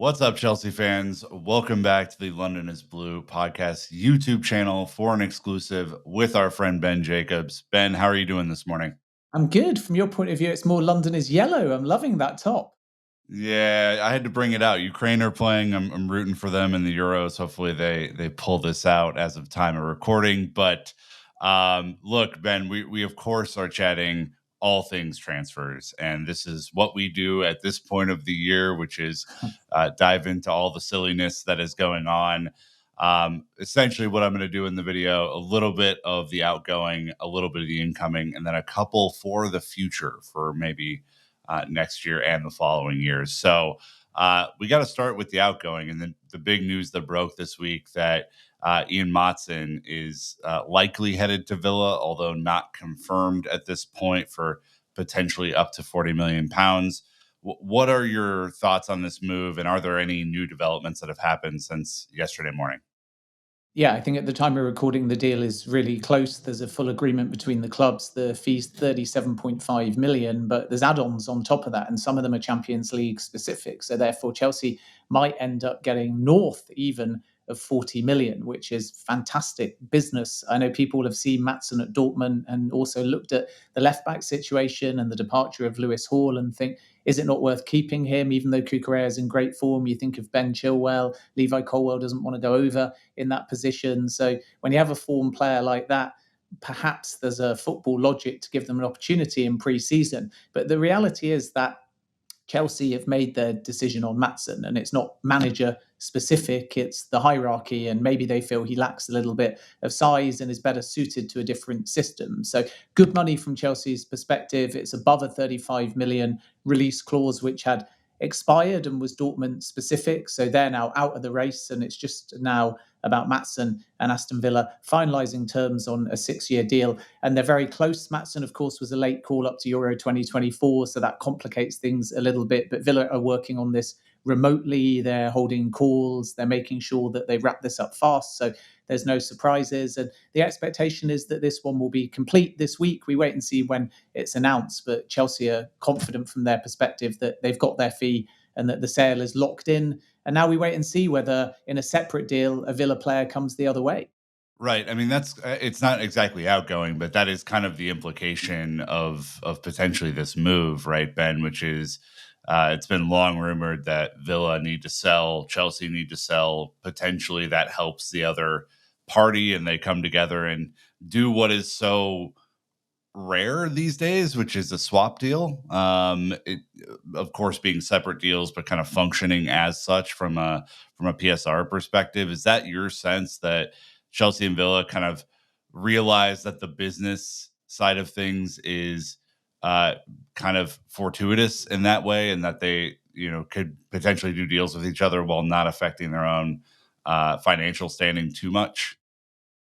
What's up, Chelsea fans? Welcome back to the London is Blue podcast YouTube channel for an exclusive with our friend Ben Jacobs. Ben, how are you doing this morning? I'm good. From your point of view, it's more London is yellow. I'm loving that top. Yeah, I had to bring it out. Ukraine are playing. I'm rooting for them in the Euros. Hopefully they pull this out as of time of recording. But look, Ben, we of course are chatting all things transfers, and this is what we do at this point of the year, which is dive into all the silliness that is going on. Essentially, what I'm going to do in the video: a little bit of the outgoing, a little bit of the incoming, and then a couple for the future for maybe next year and the following years. So we got to start with the outgoing, and then the big news that broke this week that Ian Maatsen is likely headed to Villa, although not confirmed at this point, for potentially up to £40 million. What are your thoughts on this move, and are there any new developments that have happened since yesterday morning? Yeah, I think at the time of recording, the deal is really close. There's a full agreement between the clubs. The fee's 37.5 million, but there's add-ons on top of that, and some of them are Champions League specific. So therefore, Chelsea might end up getting north even of 40 million, which is fantastic business. I know people have seen Maatsen at Dortmund and also looked at the left-back situation and the departure of Lewis Hall and think, is it not worth keeping him? Even though Cucurella is in great form, you think of Ben Chilwell, Levi Colwill doesn't want to go over in that position. So when you have a form player like that, perhaps there's a football logic to give them an opportunity in pre-season. But the reality is that Chelsea have made their decision on Maatsen, and it's not manager specific, it's the hierarchy, and maybe they feel he lacks a little bit of size and is better suited to a different system. So good money from Chelsea's perspective. It's above a 35 million release clause, which had expired and was Dortmund specific. So they're now out of the race, and it's just now about Maatsen and Aston Villa finalising terms on a 6-year deal. And they're very close. Maatsen, of course, was a late call up to Euro 2024, so that complicates things a little bit. But Villa are working on this remotely. They're holding calls. They're making sure that they wrap this up fast, so there's no surprises. And the expectation is that this one will be complete this week. We wait and see when it's announced, but Chelsea are confident from their perspective that they've got their fee and that the sale is locked in. And now we wait and see whether in a separate deal, a Villa player comes the other way. Right. I mean, that's it's not exactly outgoing, but that is kind of the implication of potentially this move, right, Ben? Which is it's been long rumored that Villa need to sell, Chelsea need to sell. Potentially, that helps the other party, and they come together and do what is so rare these days, which is a swap deal. Of course, being separate deals, but kind of functioning as such from a PSR perspective. Is that your sense that Chelsea and Villa kind of realize that the business side of things is uh, kind of fortuitous in that way, and that they could potentially do deals with each other while not affecting their own financial standing too much?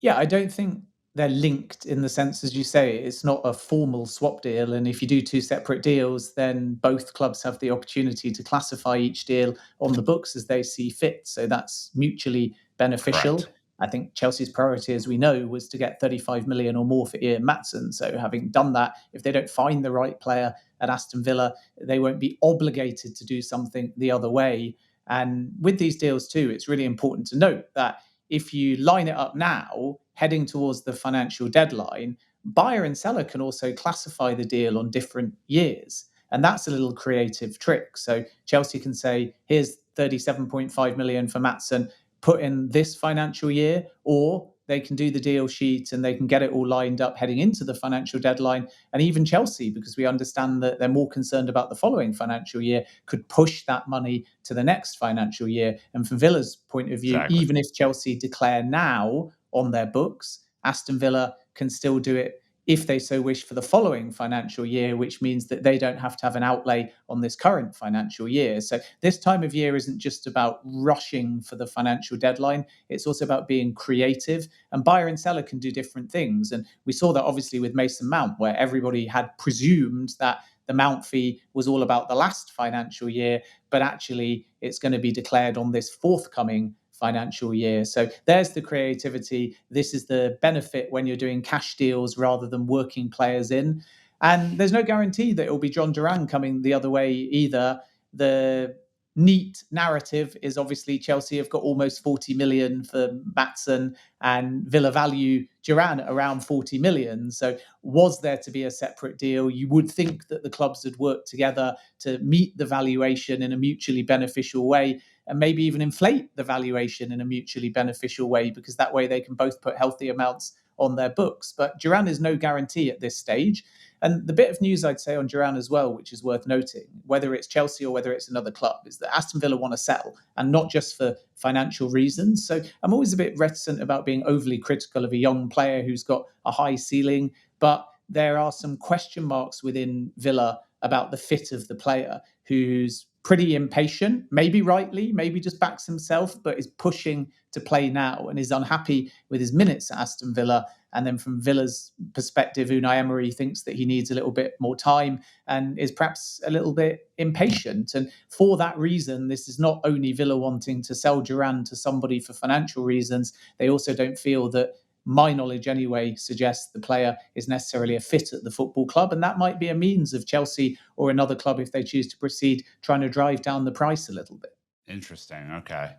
Yeah, I don't think they're linked in the sense, as you say, it's not a formal swap deal. And if you do two separate deals, then both clubs have the opportunity to classify each deal on the books as they see fit. So that's mutually beneficial. Correct. I think Chelsea's priority, as we know, was to get 35 million or more for Ian Maatsen. So having done that, if they don't find the right player at Aston Villa, they won't be obligated to do something the other way. And with these deals too, it's really important to note that if you line it up now, heading towards the financial deadline, buyer and seller can also classify the deal on different years. And that's a little creative trick. So Chelsea can say, here's 37.5 million for Maatsen, put in this financial year, or they can do the deal sheet and they can get it all lined up heading into the financial deadline. And even Chelsea, because we understand that they're more concerned about the following financial year, could push that money to the next financial year. And from Villa's point of view, Exactly. even if Chelsea declare now on their books, Aston Villa can still do it if they so wish for the following financial year, which means that they don't have to have an outlay on this current financial year. So this time of year isn't just about rushing for the financial deadline. It's also about being creative, and buyer and seller can do different things. And we saw that obviously with Mason Mount, where everybody had presumed that the Mount fee was all about the last financial year, but actually it's going to be declared on this forthcoming financial year. So there's the creativity. This is the benefit when you're doing cash deals rather than working players in. And there's no guarantee that it will be John Duran coming the other way either. The neat narrative is obviously Chelsea have got almost 40 million for Maatsen and Villa value Duran at around 40 million. So was there to be a separate deal, you would think that the clubs had worked together to meet the valuation in a mutually beneficial way, and maybe even inflate the valuation in a mutually beneficial way, because that way they can both put healthy amounts on their books. But Duran is no guarantee at this stage. And the bit of news I'd say on Duran as well, which is worth noting, whether it's Chelsea or whether it's another club, is that Aston Villa want to sell, and not just for financial reasons. So I'm always a bit reticent about being overly critical of a young player who's got a high ceiling, but there are some question marks within Villa about the fit of the player, who's pretty impatient, maybe rightly, maybe just backs himself, but is pushing to play now and is unhappy with his minutes at Aston Villa. And then from Villa's perspective, Unai Emery thinks that he needs a little bit more time and is perhaps a little bit impatient. And for that reason, this is not only Villa wanting to sell Duran to somebody for financial reasons. They also don't feel that, my knowledge anyway, suggests the player is necessarily a fit at the football club. And that might be a means of Chelsea or another club, if they choose to proceed, trying to drive down the price a little bit. Interesting. Okay.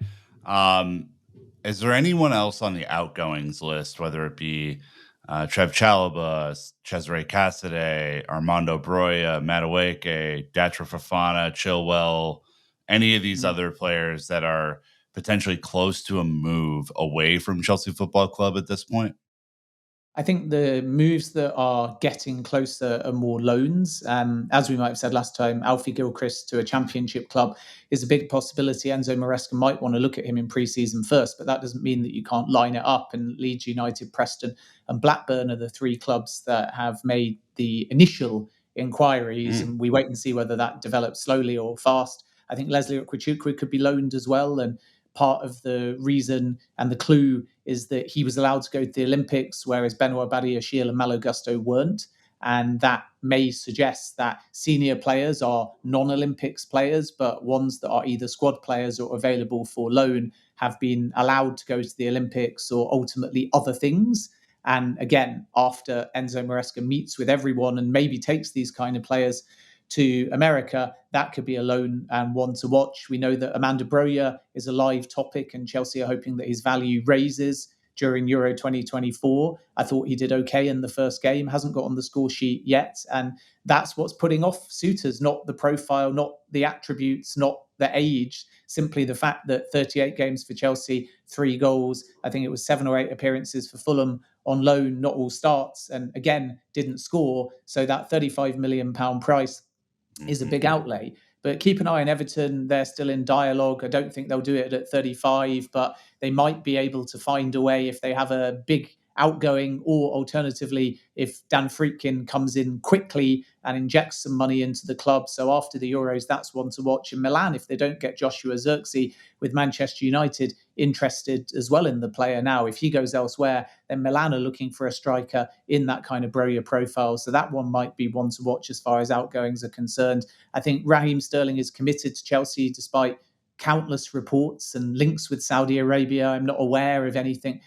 Um, is there anyone else on the outgoings list, whether it be Trev Chalobah, Cesare Cassidy, Armando Broya, Madueke, Datra Fafana, Chilwell, any of these other players that are potentially close to a move away from Chelsea Football Club at this point? I think the moves that are getting closer are more loans. As we might have said last time, Alfie Gilchrist to a championship club is a big possibility. Enzo Maresca might want to look at him in pre-season first, but that doesn't mean that you can't line it up. And Leeds United, Preston and Blackburn are the three clubs that have made the initial inquiries, and we wait and see whether that develops slowly or fast. I think Leslie Okwichukwu could be loaned as well, and part of the reason and the clue is that he was allowed to go to the Olympics, whereas Benoit Badiashile and Malo Gusto weren't. And that may suggest that senior players are non-Olympics players, but ones that are either squad players or available for loan have been allowed to go to the Olympics or ultimately other things. And again, after Enzo Maresca meets with everyone and maybe takes these kind of players to America, that could be a loan and one to watch. We know that Amanda Broya is a live topic, and Chelsea are hoping that his value raises during Euro 2024. I thought he did okay in the first game, hasn't got on the score sheet yet. And that's what's putting off suitors, not the profile, not the attributes, not the age, simply the fact that 38 games for Chelsea, 3 goals. I think it was 7 or 8 appearances for Fulham on loan, not all starts, and again, didn't score. So that £35 million price is a big outlay. But keep an eye on Everton. They're still in dialogue. I don't think they'll do it at 35, but they might be able to find a way if they have a big outgoing, or alternatively, if Dan Friedkin comes in quickly and injects some money into the club. So after the Euros, that's one to watch. And Milan, if they don't get Joshua Zirkzee, with Manchester United interested as well in the player now. If he goes elsewhere, then Milan are looking for a striker in that kind of Broya profile. So that one might be one to watch as far as outgoings are concerned. I think Raheem Sterling is committed to Chelsea despite countless reports and links with Saudi Arabia. I'm not aware of anything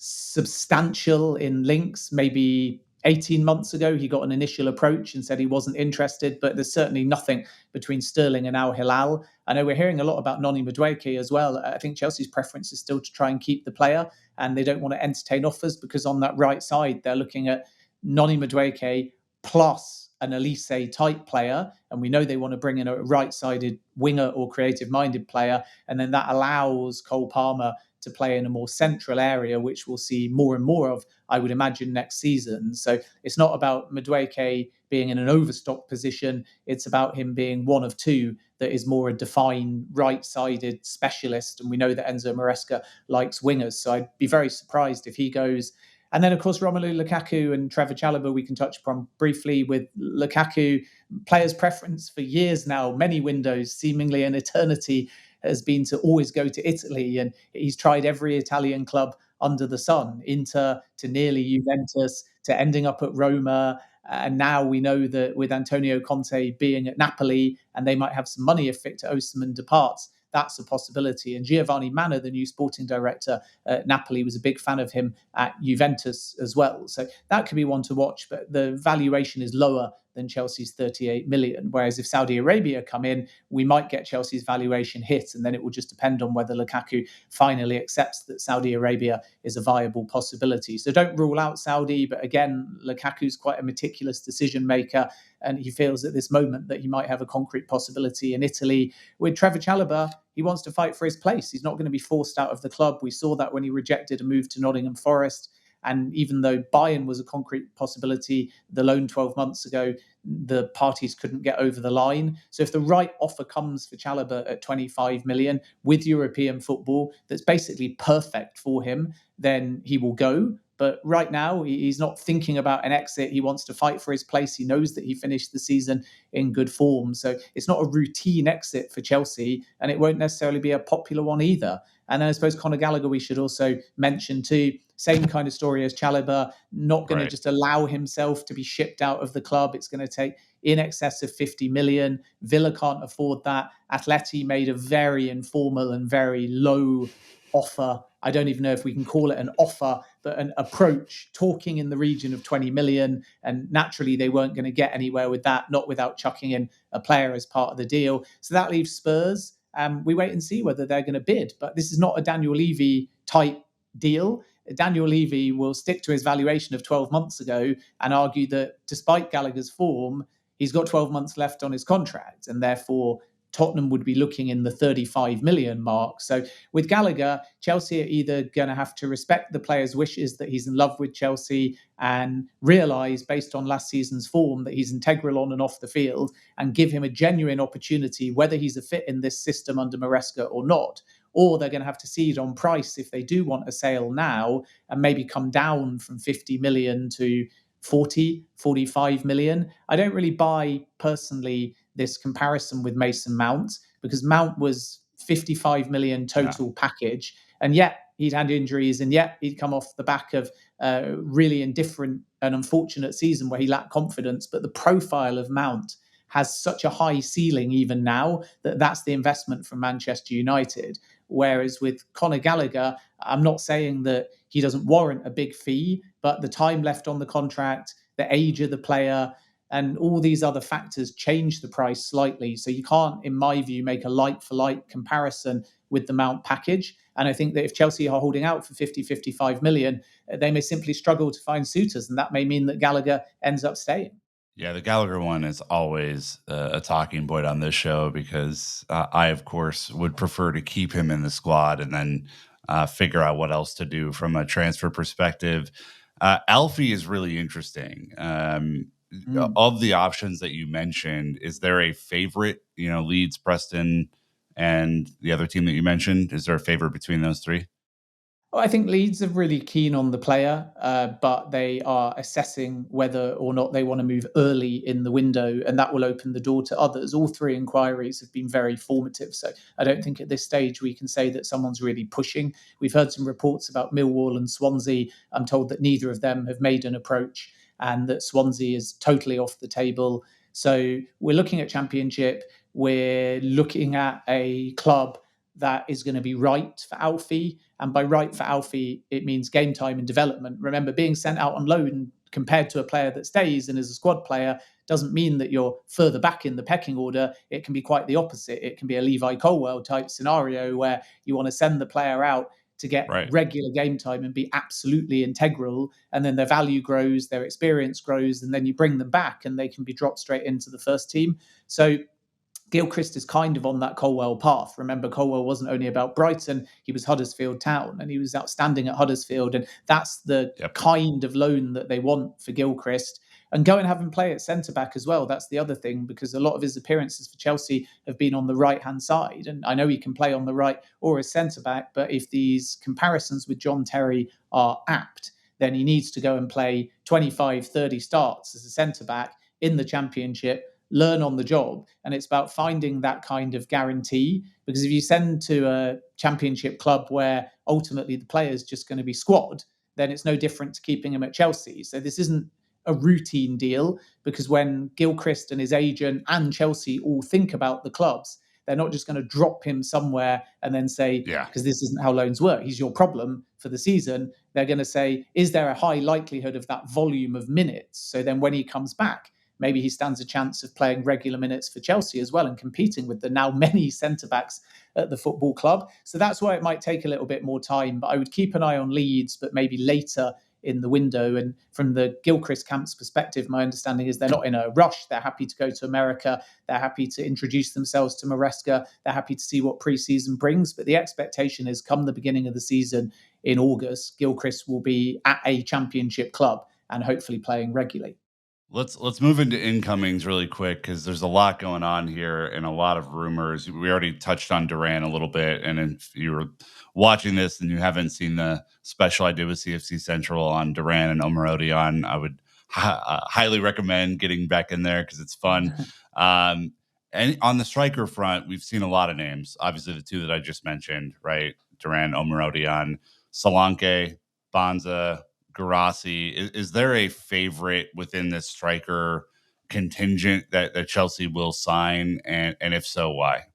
substantial in links. Maybe 18 months ago, he got an initial approach and said he wasn't interested, but there's certainly nothing between Sterling and Al Hilal. I know we're hearing a lot about Noni Madueke as well. I think Chelsea's preference is still to try and keep the player, and they don't want to entertain offers because on that right side, they're looking at Noni Madueke plus an Olise type player. And we know they want to bring in a right-sided winger or creative-minded player. And then that allows Cole Palmer to play in a more central area, which we'll see more and more of, I would imagine, next season. So it's not about Madueke being in an overstocked position. It's about him being one of two that is more a defined right-sided specialist. And we know that Enzo Maresca likes wingers. So I'd be very surprised if he goes. And then, of course, Romelu Lukaku and Trevor Chalobah, we can touch upon briefly. With Lukaku, players' preference for years now, many windows, seemingly an eternity, has been to always go to Italy. And he's tried every Italian club under the sun, Inter to nearly Juventus to ending up at Roma. And now we know that with Antonio Conte being at Napoli, and they might have some money if Victor Osimhen departs, that's a possibility. And Giovanni Manna, the new sporting director at Napoli, was a big fan of him at Juventus as well. So that could be one to watch, but the valuation is lower than Chelsea's 38 million. Whereas if Saudi Arabia come in, we might get Chelsea's valuation hit, and then it will just depend on whether Lukaku finally accepts that Saudi Arabia is a viable possibility. So don't rule out Saudi, but again, Lukaku's quite a meticulous decision maker, and he feels at this moment that he might have a concrete possibility in Italy. With Trevor Chalobah, he wants to fight for his place. He's not going to be forced out of the club. We saw that when he rejected a move to Nottingham Forest. And even though Bayern was a concrete possibility, the loan 12 months ago, the parties couldn't get over the line. So if the right offer comes for Chalobah at 25 million with European football, that's basically perfect for him, then he will go. But right now, he's not thinking about an exit. He wants to fight for his place. He knows that he finished the season in good form. So it's not a routine exit for Chelsea, and it won't necessarily be a popular one either. And then I suppose Conor Gallagher we should also mention too. Same kind of story as Chalobah, not going to just allow himself to be shipped out of the club. It's going to take in excess of 50 million. Villa can't afford that. Atleti made a very informal and very low offer. I don't even know if we can call it an offer, but an approach, talking in the region of 20 million. And naturally, they weren't going to get anywhere with that, not without chucking in a player as part of the deal. So that leaves Spurs. We wait and see whether they're going to bid. But this is not a Daniel Levy type deal. Daniel Levy will stick to his valuation of 12 months ago and argue that despite Gallagher's form, he's got 12 months left on his contract, and therefore Tottenham would be looking in the 35 million mark. So with Gallagher, Chelsea are either going to have to respect the player's wishes that he's in love with Chelsea and realise, based on last season's form, that he's integral on and off the field, and give him a genuine opportunity, whether he's a fit in this system under Maresca or not. Or they're going to have to cede on price if they do want a sale now, and maybe come down from 50 million to 40, 45 million. I don't really buy, personally, this comparison with Mason Mount, because Mount was 55 million total package, and yet he'd had injuries, and yet he'd come off the back of a really indifferent and unfortunate season where he lacked confidence. But the profile of Mount has such a high ceiling even now that that's the investment from Manchester United. Whereas with Conor Gallagher, I'm not saying that he doesn't warrant a big fee, but the time left on the contract, the age of the player, and all these other factors change the price slightly. So you can't, in my view, make a like-for-like comparison with the Mount package. And I think that if Chelsea are holding out for 50, 55 million, they may simply struggle to find suitors. And that may mean that Gallagher ends up staying. Yeah, the Gallagher one is always a talking point on this show because I, of course, would prefer to keep him in the squad and then figure out what else to do from a transfer perspective. Alfie is really interesting. Of the options that you mentioned, is there a favorite? Leeds, Preston, and the other team that you mentioned. Is there a favorite between those three? Well, I think Leeds are really keen on the player, but they are assessing whether or not they want to move early in the window, and that will open the door to others. All three inquiries have been very formative, so I don't think at this stage we can say that someone's really pushing. We've heard some reports about Millwall and Swansea. I'm told that neither of them have made an approach, and that Swansea is totally off the table. So we're looking at Championship. We're looking at a club that is going to be right for Alfie. And by right for Alfie, it means game time and development. Remember, being sent out on loan compared to a player that stays and is a squad player doesn't mean that you're further back in the pecking order. It can be quite the opposite. It can be a Levi Colwell type scenario where you want to send the player out to get regular game time and be absolutely integral. And then their value grows, their experience grows, and then you bring them back and they can be dropped straight into the first team. So Gilchrist is kind of on that Colwell path. Remember, Colwell wasn't only about Brighton, he was Huddersfield Town, and he was outstanding at Huddersfield. And that's the kind of loan that they want for Gilchrist. And go and have him play at centre-back as well. That's the other thing, because a lot of his appearances for Chelsea have been on the right-hand side. And I know he can play on the right or as centre-back, but if these comparisons with John Terry are apt, then he needs to go and play 25, 30 starts as a centre-back in the Championship, learn on the job. And it's about finding that kind of guarantee, because if you send to a Championship club where ultimately the player is just going to be squad, then it's no different to keeping him at Chelsea. So this isn't a routine deal, because when Gilchrist and his agent and Chelsea all think about the clubs, they're not just going to drop him somewhere and then say, because this isn't how loans work, he's your problem for the season. They're going to say, is there a high likelihood of that volume of minutes? So then when he comes back, maybe he stands a chance of playing regular minutes for Chelsea as well and competing with the now many centre-backs at the football club. So that's why it might take a little bit more time. But I would keep an eye on Leeds, but maybe later in the window. And from the Gilchrist camp's perspective, my understanding is they're not in a rush. They're happy to go to America. They're happy to introduce themselves to Maresca. They're happy to see what pre-season brings. But the expectation is come the beginning of the season in August, Gilchrist will be at a championship club and hopefully playing regularly. Let's move into incomings really quick because there's a lot going on here and a lot of rumors. We already touched on Duran a little bit, and if you were watching this and you haven't seen the special I did with CFC Central on Duran and Omarodian, I would highly recommend getting back in there because it's fun. And on the striker front, we've seen a lot of names. Obviously, the two that I just mentioned, right? Duran, Omarodian, Solanke, Banza, Garassi. Is there a favorite within this striker contingent that Chelsea will sign? And if so, why?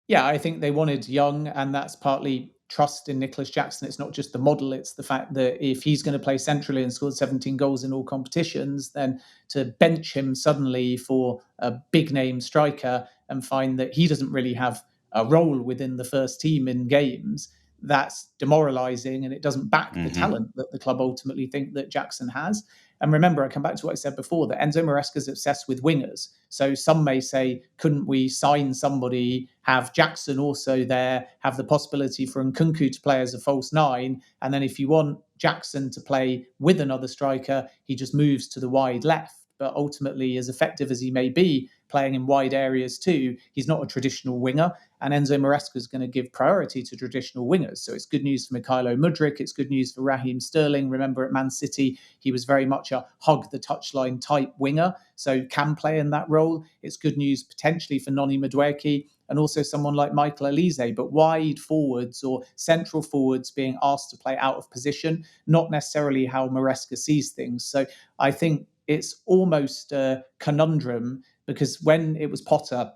Yeah, I think they wanted Young, and that's partly trust in Nicholas Jackson. It's not just the model, it's the fact that if he's going to play centrally and scored 17 goals in all competitions, then to bench him suddenly for a big name striker and find that he doesn't really have a role within the first team in games, that's demoralizing and it doesn't back the Mm-hmm. talent that the club ultimately think that Jackson has. And remember, I come back to what I said before, that Enzo Maresca's obsessed with wingers. So some may say, couldn't we sign somebody, have Jackson also there, have the possibility for Nkunku to play as a false nine, and then if you want Jackson to play with another striker, he just moves to the wide left. But ultimately, as effective as he may be playing in wide areas too, he's not a traditional winger. And Enzo Maresca is going to give priority to traditional wingers. So it's good news for Mykhailo Mudryk. It's good news for Raheem Sterling. Remember at Man City, he was very much a hug the touchline type winger, so can play in that role. It's good news potentially for Noni Madueke and also someone like Michael Olise, but wide forwards or central forwards being asked to play out of position, not necessarily how Maresca sees things. So I think it's almost a conundrum because when it was Potter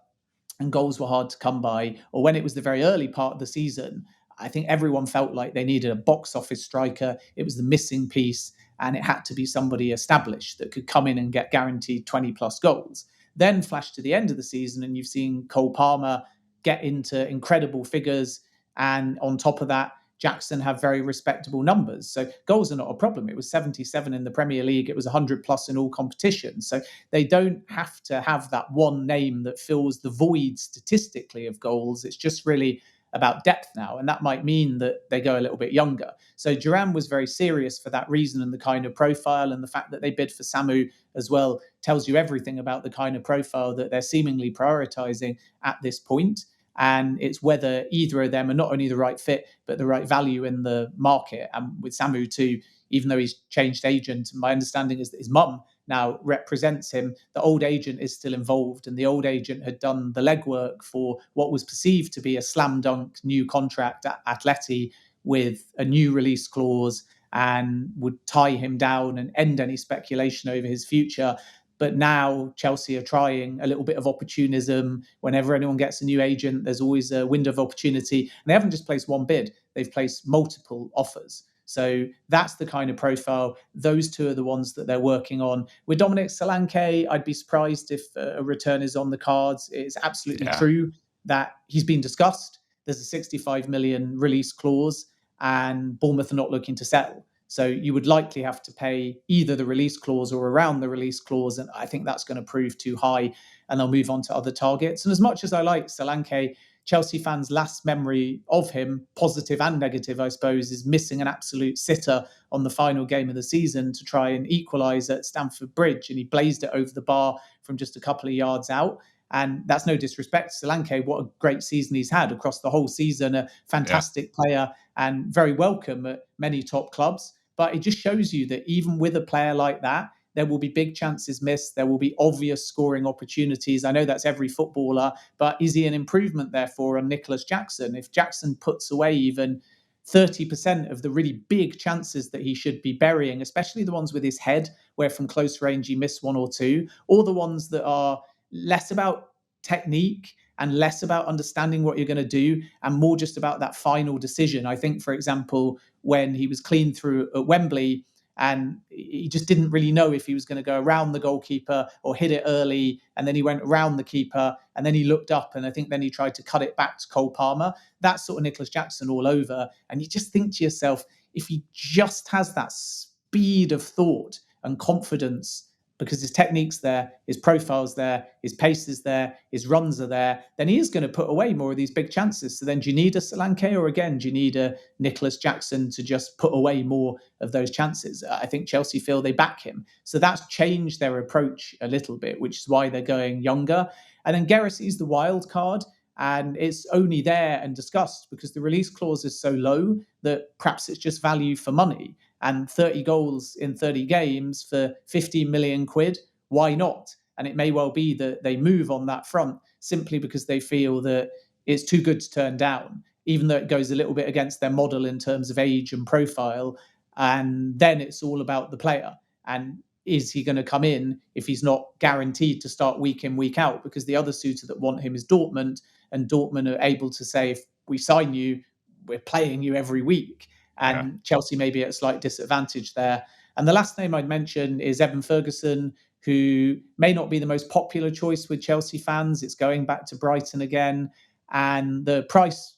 and goals were hard to come by, or when it was the very early part of the season, I think everyone felt like they needed a box office striker. It was the missing piece, and it had to be somebody established that could come in and get guaranteed 20 plus goals. Then flash to the end of the season, and you've seen Cole Palmer get into incredible figures. And on top of that, Jackson have very respectable numbers. So goals are not a problem. It was 77 in the Premier League. It was 100 plus in all competitions. So they don't have to have that one name that fills the void statistically of goals. It's just really about depth now. And that might mean that they go a little bit younger. So Duran was very serious for that reason, and the kind of profile and the fact that they bid for Samu as well tells you everything about the kind of profile that they're seemingly prioritizing at this point. And it's whether either of them are not only the right fit, but the right value in the market. And with Samu too, even though he's changed agent, my understanding is that his mum now represents him. The old agent is still involved, and the old agent had done the legwork for what was perceived to be a slam dunk new contract at Atleti with a new release clause and would tie him down and end any speculation over his future. But now Chelsea are trying a little bit of opportunism. Whenever anyone gets a new agent, there's always a window of opportunity. And they haven't just placed one bid, they've placed multiple offers. So that's the kind of profile. Those two are the ones that they're working on. With Dominic Solanke, I'd be surprised if a return is on the cards. It's absolutely Yeah. true that he's been discussed. There's a 65 million release clause, and Bournemouth are not looking to sell. So you would likely have to pay either the release clause or around the release clause. And I think that's going to prove too high, and they'll move on to other targets. And as much as I like Solanke, Chelsea fans' last memory of him, positive and negative, I suppose, is missing an absolute sitter on the final game of the season to try and equalise at Stamford Bridge. And he blazed it over the bar from just a couple of yards out. And that's no disrespect to Solanke. What a great season he's had across the whole season. A Yeah. fantastic player and very welcome at many top clubs. But it just shows you that even with a player like that, there will be big chances missed. There will be obvious scoring opportunities. I know that's every footballer, but is he an improvement, therefore, on Nicholas Jackson? If Jackson puts away even 30% of the really big chances that he should be burying, especially the ones with his head, where from close range he missed one or two, or the ones that are less about technique and less about understanding what you're going to do and more just about that final decision. I think, for example, when he was clean through at Wembley And he just didn't really know if he was going to go around the goalkeeper or hit it early. And then he went around the keeper and then he looked up and I think then he tried to cut it back to Cole Palmer. That's sort of Nicholas Jackson all over. And you just think to yourself, if he just has that speed of thought and confidence, because his technique's there, his profile's there, his pace is there, his runs are there, then he is going to put away more of these big chances. So then do you need a Solanke, or again, do you need a Nicholas Jackson to just put away more of those chances? I think Chelsea feel they back him. So that's changed their approach a little bit, which is why they're going younger. And then Guirassy the wild card. And it's only there and discussed because the release clause is so low that perhaps it's just value for money. And 30 goals in 30 games for 15 million quid, why not? And it may well be that they move on that front simply because they feel that it's too good to turn down, even though it goes a little bit against their model in terms of age and profile. And then it's all about the player. And is he going to come in if he's not guaranteed to start week in, week out? Because the other suitor that want him is Dortmund, and Dortmund are able to say, if we sign you, we're playing you every week. And Chelsea may be at a slight disadvantage there. And the last name I'd mention is Evan Ferguson, who may not be the most popular choice with Chelsea fans. It's going back to Brighton again. And the price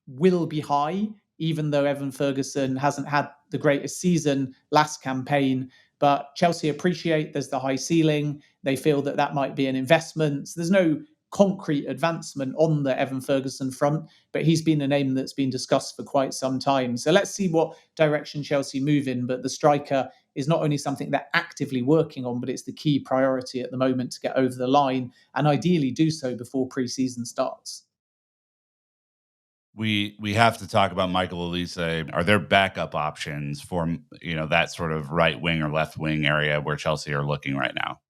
will be high, even though Evan Ferguson hasn't had the greatest season last campaign. But Chelsea appreciate there's the high ceiling. They feel that that might be an investment. So there's no concrete advancement on the Evan Ferguson front, but he's been a name that's been discussed for quite some time. So let's see what direction Chelsea move in. But the striker is not only something they're actively working on, but it's the key priority at the moment to get over the line and ideally do so before pre-season starts. We have to talk about Michael Olise. Are there backup options for that sort of right wing or left wing area where Chelsea are looking right now?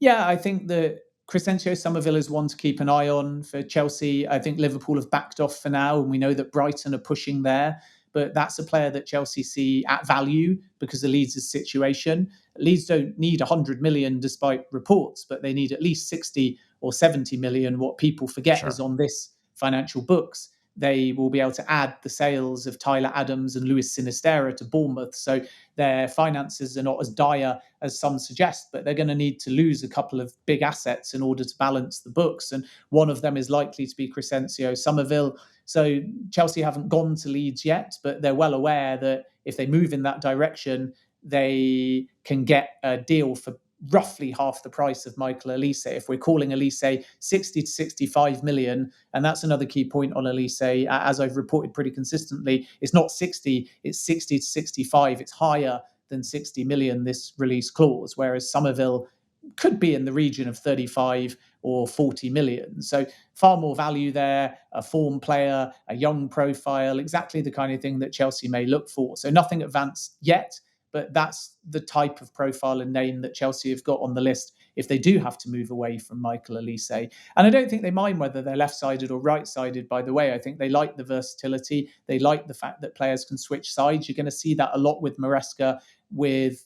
Yeah, I think that Crescencio Somerville is one to keep an eye on for Chelsea. I think Liverpool have backed off for now, and we know that Brighton are pushing there. But that's a player that Chelsea see at value because of Leeds' situation. Leeds don't need 100 million despite reports, but they need at least 60 or 70 million. What people forget is on this financial books, they will be able to add the sales of Tyler Adams and Luis Sinisterra to Bournemouth. So their finances are not as dire as some suggest, but they're going to need to lose a couple of big assets in order to balance the books. And one of them is likely to be Crescencio Somerville. So Chelsea haven't gone to Leeds yet, but they're well aware that if they move in that direction, they can get a deal for roughly half the price of Michael Olise. If we're calling Olise 60 to 65 million, and that's another key point on Olise, as I've reported pretty consistently, it's not 60, it's 60 to 65. It's higher than 60 million, this release clause, whereas Somerville could be in the region of 35 or 40 million. So far more value there, a form player, a young profile, exactly the kind of thing that Chelsea may look for. So nothing advanced yet, but that's the type of profile and name that Chelsea have got on the list if they do have to move away from Michael Olise. And I don't think they mind whether they're left-sided or right-sided, by the way. I think they like the versatility. They like the fact that players can switch sides. You're going to see that a lot with Maresca, with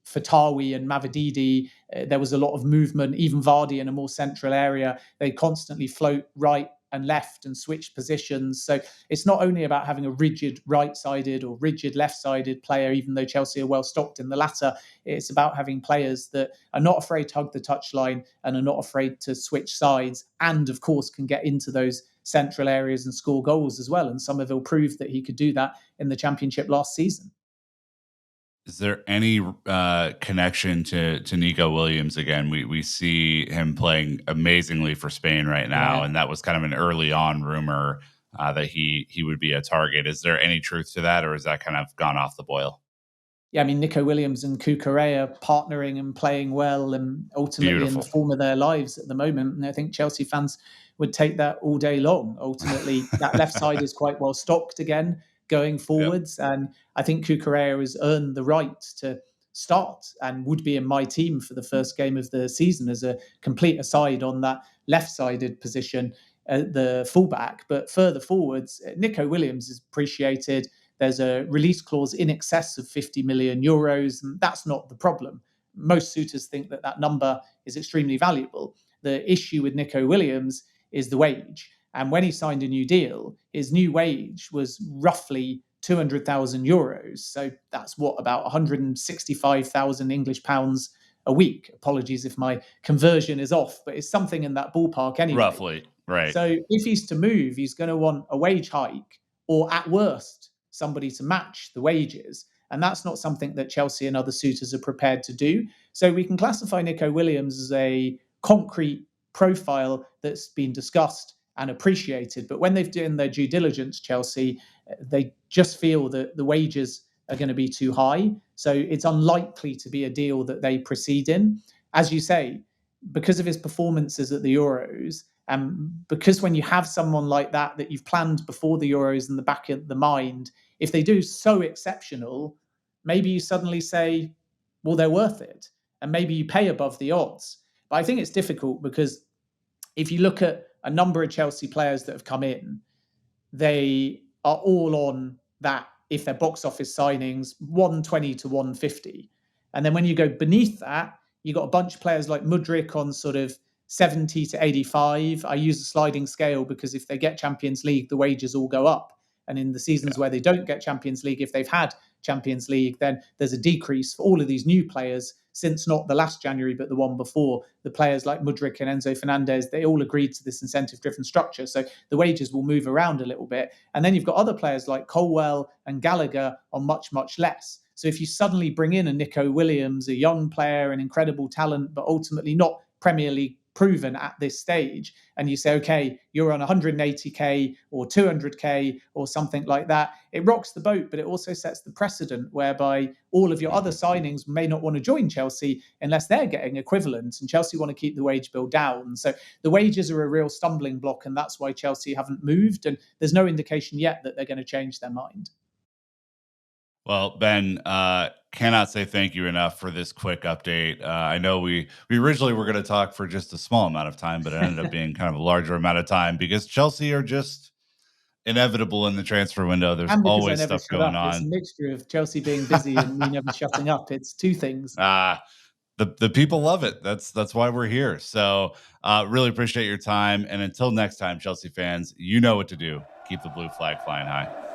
Fatawi and Mavididi. There was a lot of movement, even Vardy in a more central area. They constantly float right and left and switch positions. So it's not only about having a rigid right-sided or rigid left-sided player, even though Chelsea are well stocked in the latter. It's about having players that are not afraid to hug the touchline and are not afraid to switch sides, and of course can get into those central areas and score goals as well. And Somerville proved that he could do that in the Championship last season. Is there any connection to Nico Williams again? We see him playing amazingly for Spain right now, and that was kind of an early on rumor that he would be a target. Is there any truth to that, or is that kind of gone off the boil? Yeah, I mean, Nico Williams and Cucurella partnering and playing well and ultimately in the Beautiful. form of their lives at the moment. And I think Chelsea fans would take that all day long. Ultimately, that left side is quite well stocked again going Yep. forwards. And I think Cucurella has earned the right to start and would be in my team for the first game of the season as a complete aside on that left-sided position at the fullback. But further forwards, Nico Williams is appreciated. There's a release clause in excess of 50 million euros, and that's not the problem. Most suitors think that that number is extremely valuable. The issue with Nico Williams is the wage. And when he signed a new deal, his new wage was roughly 200,000 euros. So that's what, about 165,000 English pounds a week. Apologies if my conversion is off, but it's something in that ballpark anyway. Roughly, right. So if he's to move, he's going to want a wage hike, or at worst, somebody to match the wages. And that's not something that Chelsea and other suitors are prepared to do. So we can classify Nico Williams as a concrete profile that's been discussed and appreciated. But when they've done their due diligence, Chelsea, they just feel that the wages are going to be too high. So it's unlikely to be a deal that they proceed in. As you say, because of his performances at the Euros, and because when you have someone like that you've planned before the Euros in the back of the mind, if they do so exceptional, maybe you suddenly say, well, they're worth it. And maybe you pay above the odds. But I think it's difficult because if you look at a number of Chelsea players that have come in, they are all on that, if they're box office signings, 120 to 150. And then when you go beneath that, you've got a bunch of players like Mudryk on sort of 70 to 85. I use a sliding scale because if they get Champions League, the wages all go up. And in the seasons where they don't get Champions League, if they've had Champions League, then there's a decrease for all of these new players since not the last January, but the one before. The players like Mudryk and Enzo Fernandez, they all agreed to this incentive-driven structure. So the wages will move around a little bit. And then you've got other players like Colwell and Gallagher on much, much less. So if you suddenly bring in a Nico Williams, a young player, an incredible talent, but ultimately not Premier League proven at this stage, and you say, okay, you're on 180k or 200k or something like that, it rocks the boat, but it also sets the precedent whereby all of your other signings may not want to join Chelsea unless they're getting equivalent, and Chelsea want to keep the wage bill down. So the wages are a real stumbling block, and that's why Chelsea haven't moved, and there's no indication yet that they're going to change their mind. Well, Ben, cannot say thank you enough for this quick update. I know we originally were going to talk for just a small amount of time, but it ended up being kind of a larger amount of time because Chelsea are just inevitable in the transfer window. There's And because I always never stuff shut going up. It's a on. mixture of Chelsea being busy and me never shutting up. It's two things. The people love it. That's why we're here. So really appreciate your time. And until next time, Chelsea fans, you know what to do. Keep the blue flag flying high.